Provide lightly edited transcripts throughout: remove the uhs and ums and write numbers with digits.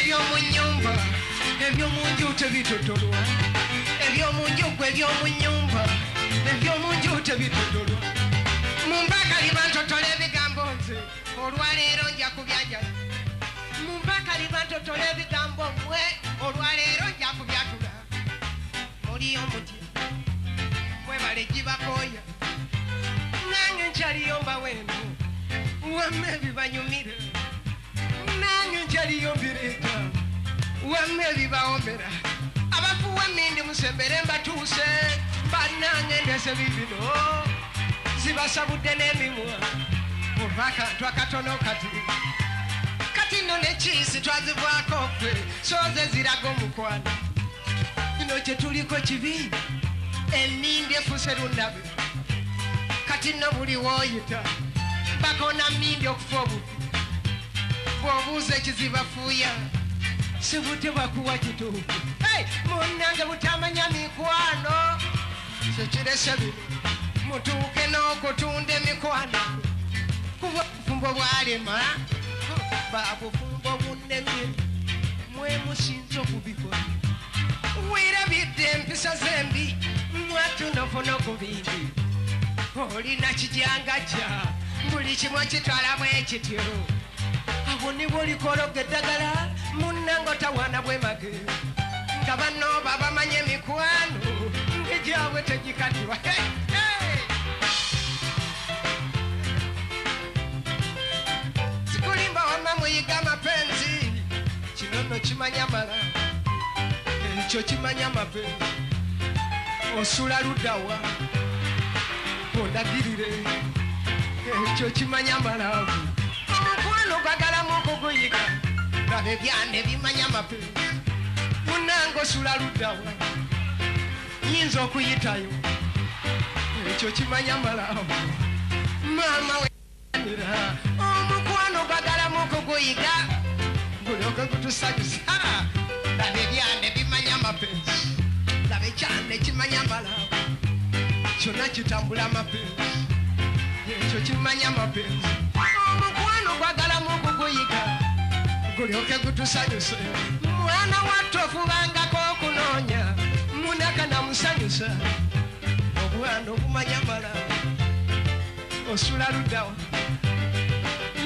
ebyomunyumba ebyomunju tebitotolwa ebyomunju gwe ebyomunyumba ebyomunju tebitotolwa mumbakali bantotola ebigambo nze olwaleero nja kubyanjala mumbakali bantotola ebigambo mwe olwaleero nja kubyatula muliyo mutya mwebale gibakooya nange nkyaliyomba weno wamme ebibanyumira nange nkyaliyo mbireeta wamme ebibawombera abafuwa mindi musembere mbatuuse bannange ndese bibino zibasabudde n'emimwa oba akantu akatono kati nno nekiisi twazivaako ffe soze ziraga omukwano kino kye tuliko kibi ennindi efuse lunnabe kati nno buli wooyita bakona mmindi okufa obubi bw'obuuza ekizibafuuya si bute bakuwa kituufu munnange butamanya mikwano sekirese bino mutuuke n'okutunda emikwano kuba obufumbo bwalema babufumbo bunnemye mwemusinza okubikola weerabidde empisa zembi mwatunofuna ku bindi olina kijangajja buli kimu kitwala bwekityo awo nibwo likologa eddagala munnange otawaana bwemage nga banno babamanya emikwano ng'egyabwe tegikaddiwa sikulimba wamma muyiga amapenzi kino nno kimanya mala ekyo kimanya mapenzi osula luddawa ondagirire ekyo kimanya malaavu omukwano gwagalamu okuguyiga laba ebyande bimanya mapenzi munnange osula luddawa nyinza okuyitayo ekyo kimanya malaavu maama weanira omukwano gwagalamu okuguyiga gulyoke gutusanyusa laba ebyande bimanya mapenzi laba ekyande kimanya malaavu kyonna kitambula mapenzi ekyo kimanya mapenzi omukwano gwagalamu okuguyiga gulyoke gutusanyuse mwana wattu ofubangako okunoonya munaka namusanyusa obwana obumanya malaavu osula luddawa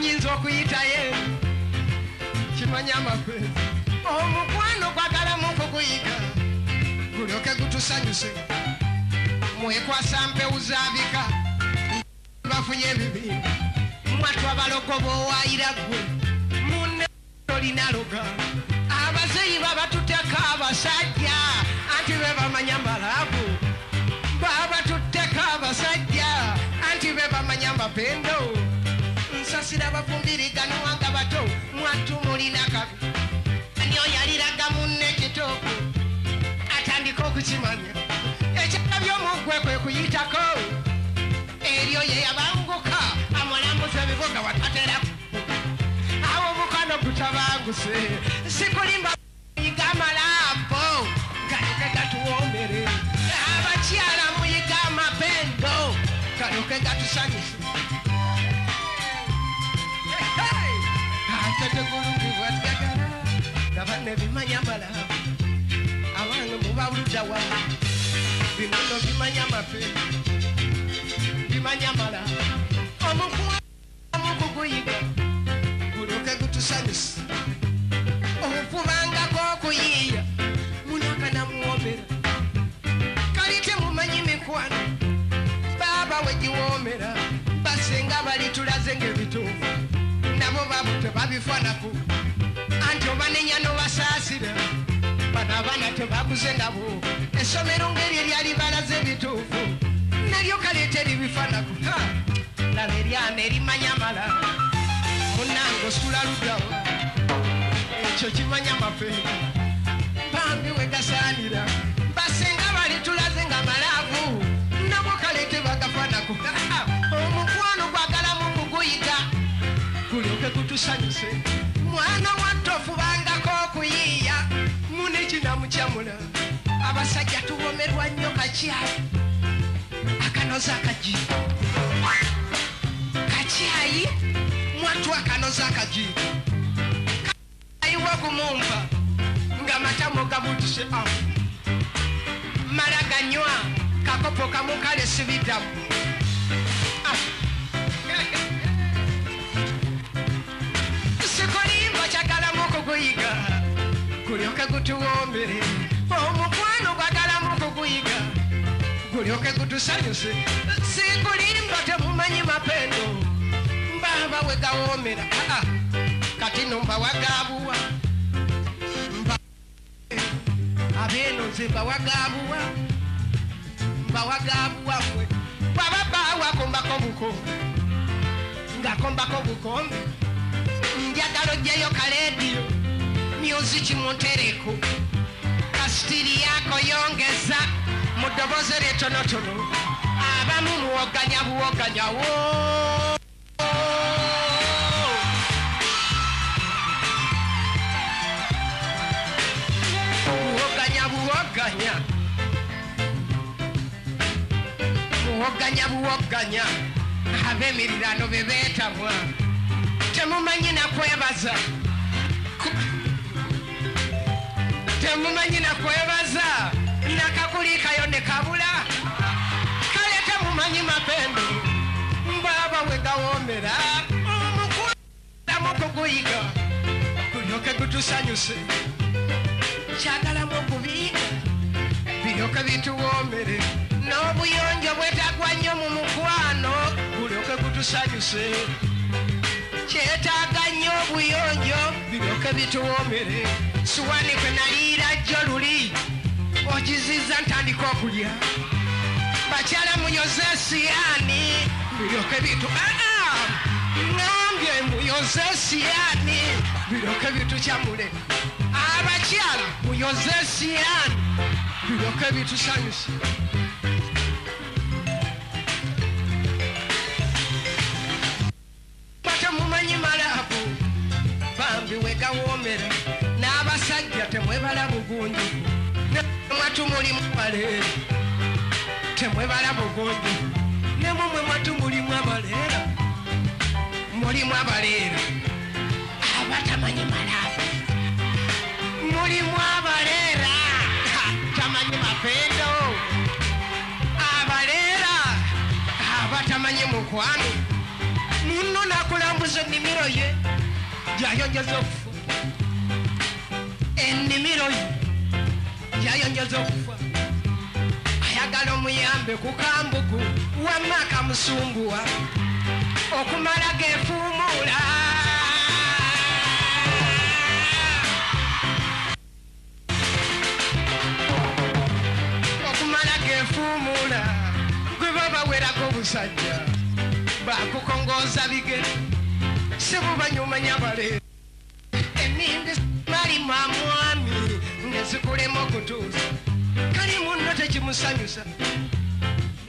nyinza okuyitayo kimanya mapenzi omukwano gwagalamu okuguyiga gulyoke gutusanyuse mwekwasa mpewu zabika bafunye ebibindu mwattu abalogo b'owaayira ggwe munne tolinaloga abazeyi babatutteko abasajja anti be bamanya malaavu babatutteko abasajja anti be bamanya mapendo nsasira bafumbiriganwanga bato mwattu mulina kabi ani oyaliraga munne kitoko atandika okukimanya ekyapa by'omuggwe kwe kuyitako eryo ye yabanguka amulambuza ebibuga watateraku awo obukano butabanguse sikulimba muyiga amalaapo galyoke gatuwombere abakyala muyiga amapendo galyoke gatusanyuse ate tegulungibwa ddagala gabanne bimanya malaavu abange mubabuluddawa binono bimanya mapendo bimanya malaavu omukwano okuguyiga gulyoke gutusanyusa okubangako okuyiiya munaka namuwoomera kali temumanyi mikwano baaba wegiwoomera basenga balitulaze ng'ebituufu nabo baabo tebabifanako anti obanenya nobasaasira bano abaana tebaguze nabo essomero ng'eryo eryali balaze ebituufu nalyo kaleeta eribifanako laba eryana erimanya malaavu munnange osula luddawo ekyo kimanya mapenzi bambi we gasaanira basenga balitulaze nga malaavu nabo kaleete bagafanako omukwano gwagalamu okuguyiga gulyoke gutusanyuse mwana wattu ofubangako okuyiiya mune kinamukyamula abasajja tuwomerwa nnyo kakyayi akanoza akaji kakyayi mwattu akanoza akaji ayiwa ku mumpa nga matamo gabutuse mala ganywa kakopo kamu kale sibiddamu sikolimba kyagalamu okuguyiga gulyoke gutuwombere omukwano gwagalamu okuguyiga gulyoke gutusanyuse sikulimba temumanyi mapendo mbaba we gawoomera kati nomba wagabuwa abeno nze mbawagabuwa mwe baba bawakombako bukombe ngakombako bukombe njagalo jeyo kalediyo myuziki muntereko kasitiri yako yongeza mu ddobozi lyetonotono abamu muwoganya wo buwoganya ab'emirirano be beetamwa temumanyi nakwebaza nakakulikayo ne kabula kale temumanyi mapendo mbaba we gawoomera omukulamu okuguyiga gulyoke gutusanyuse kyagalamu okubiyiga biryoke bituwoomere n'obuyonjo bwetagwa nnyo mu mukwano gulyoke gutusanyuse kyetaaga nnyo obuyonjo biryoke bituwoomere suwani kwe naliira jjo luli ogiziza ntandika okulya bakyala muyoze siyani biryoke bitu ngambye muyoze siyani biryoke bitukyamule abakyala muyoze siyani biryoke bitusanyuse batemumanyi malabu bambi wegawoomera n'abasajja temwebala bugunju mwatu mulimu baleera temwebala bugunju nemumwe mwatu mulimu abaleera abatamanyi malabu mulimu abaleera tamanyi mapendo abaleera abatamanyi mukwano muno nakulambuza ennimiro ye gyayonjeza okufa ennimiro ye gyayonjeza okufa ayagala omuyambe ku kambugu wamma akamusumbuwa okumala gefuumuula gwe baba werako obusajja bakukongoza bigere sebubanyumanya baleera enindi malimu amwami nezikulema okutuuza kali munno tekimusanyusa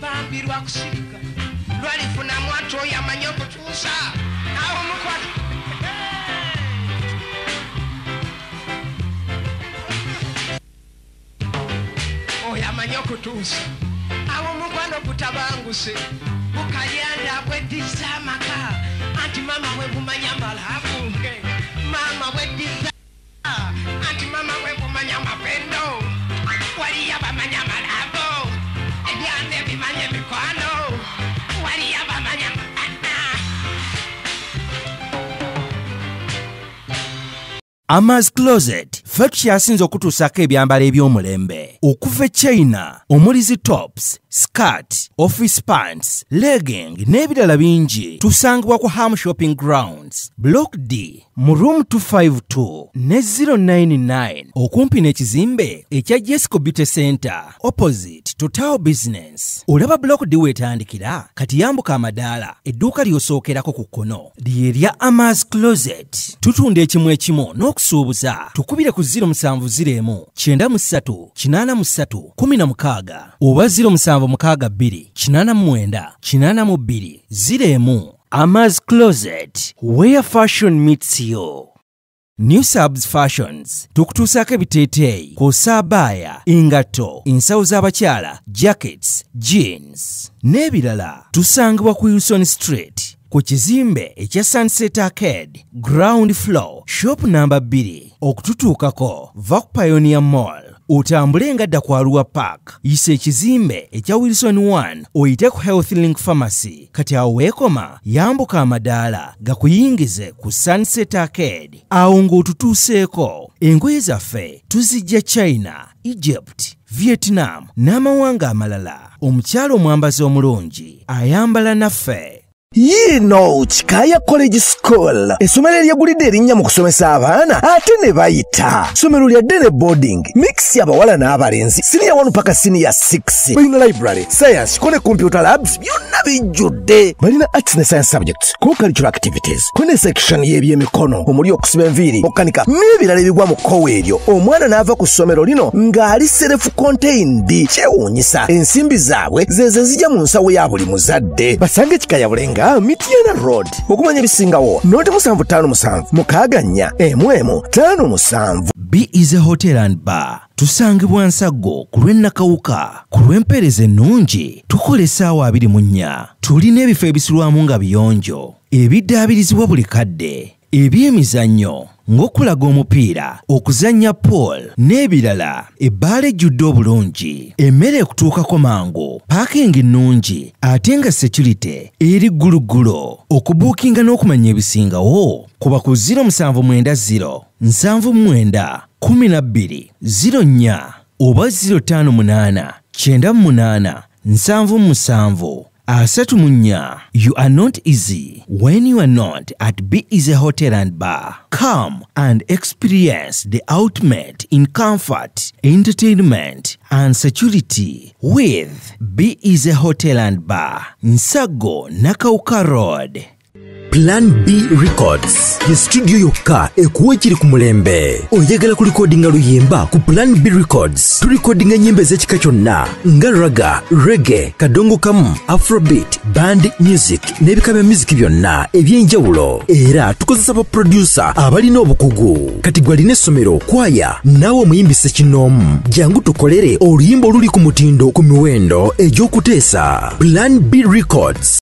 bambi lwakusirika lwalifuna mwatu oyo amanyi okutuusa awo mukwata oyo amanyi okutuusa awo mukwano gutabanguse bukalyanda bweddiza amaka anti mama bwe bumanya malabu mama bweddiza anti mama bwe bumanya mapendo waliyo bamanya malabu ebyanda ebimanya emikwano waliyo bamanya Ama's Closet ffe tukyasinza okutuusako ebyambalo eby'omulembe okuva China omulizi tops, skirt, office pants, legging n'ebirala bingi tusangibwa ku Ham Shopping Grounds Block D mu room 252 ne 099 okumpi n'ekizimbe ekya Jesco Beauty Center opposite Total Business. Olaba Block D wetandikira kati yambuka amadaala edduuka ly'osookerako ku kkono lyerya Ama's Closet. Tutunda ekimu n'okusuubuza tukubire ku 0701 93 83 16 oba 0762 89 82 01. Ama's Closet, where fashion meets you. New Subs Fashions tukutuusako ebiteeteeyi kw'ossa abaya, engatto, ensawo z'abakyala, jackets, jeans n'ebirala. Tusangibwa ku Wilson Street ku kizimbe ekya Sunset Arcade ground floor shop number 2 okututuukako va Pioneer Mall. Utambule nga dda ku Arua Park, yisa ekizimbe ekya Wilson 1 oyite ku Health Link Pharmacy. Kati awo weekoma yambuka amadaala gakuyingize ku Sunset Arcade. Awo ng'otutuuseeko engoye zaffe tuzijja China, Egypt, Vietnam n'amawanga amalala. Omukyalo omwambazi omulungi ayambala naffe. Kikaya College School. Essomero eryegulidde erinnya mu kusomesa abaana ate ne bayita. Ssomero lya Dene Boarding. Mix y'abawala n'abalenzi. Senior 1 paka senior 6. Balina library, science, kone computer labs byonna bijjudde. Balina arts ne science subjects, co-curricular activities. Kone section y'ebyemikono, omuli okusiba enviiri, okukanika n'ebirala ebigwa mu kkowe eryo. Omwana n'ava ku ssomero lino ng'ali self-contained. Kyewuunyisa ensimbi zaabwe ze zijja mu nsawo ya buli muzadde. Basange Kikaya Bulenga Mitiana Road. Okumanya ebisingawo noti 757 mukaganya emwemu 57. B is a hotel and bar. Tusangibwa Nsago ku lw'Ennakawuka. Ku lw'empeereza ennungi tukola essaawa 24. Tulina ebifo ebisulwamu nga biyonjo, ebiddaabirizibwa buli kadde, ebyemizannyo ng'okulaga omupiira, okuzannya pool n'ebirala. Ebbaala ejjudde obulungi, emmere ekutuukako mangu, paakingi nnungi ate nga security eri gguluggulo. Okubuukinga n'okumanya ebisingawo kuba ku 070 79 12 04 oba 058 98 77 34. You are not easy when you are not at B is a hotel and bar. Come and experience the ultimate in comfort, entertainment and security with B is a hotel and bar. Nsago Nakauka Road. Plan B Records ye studio yokka ekuwa ekiri ku mulembe. Oyagala ku recordinga luyimba ku Plan B Records. Tu recordinga nyimbe z'ekika kyonna nga raga, reggae, kadongo kamu, afrobeat, band music n'ebika bya music byonna eby'enjawulo. Era tukozesa ba producer abalina obukugu. Kati gwalina essomero, kwaya, naawe omuyimbise kinoomu. Jangu tukolere oluyimba oluli ku mutindo ku miwendo egy'okuteesa. Plan B Records.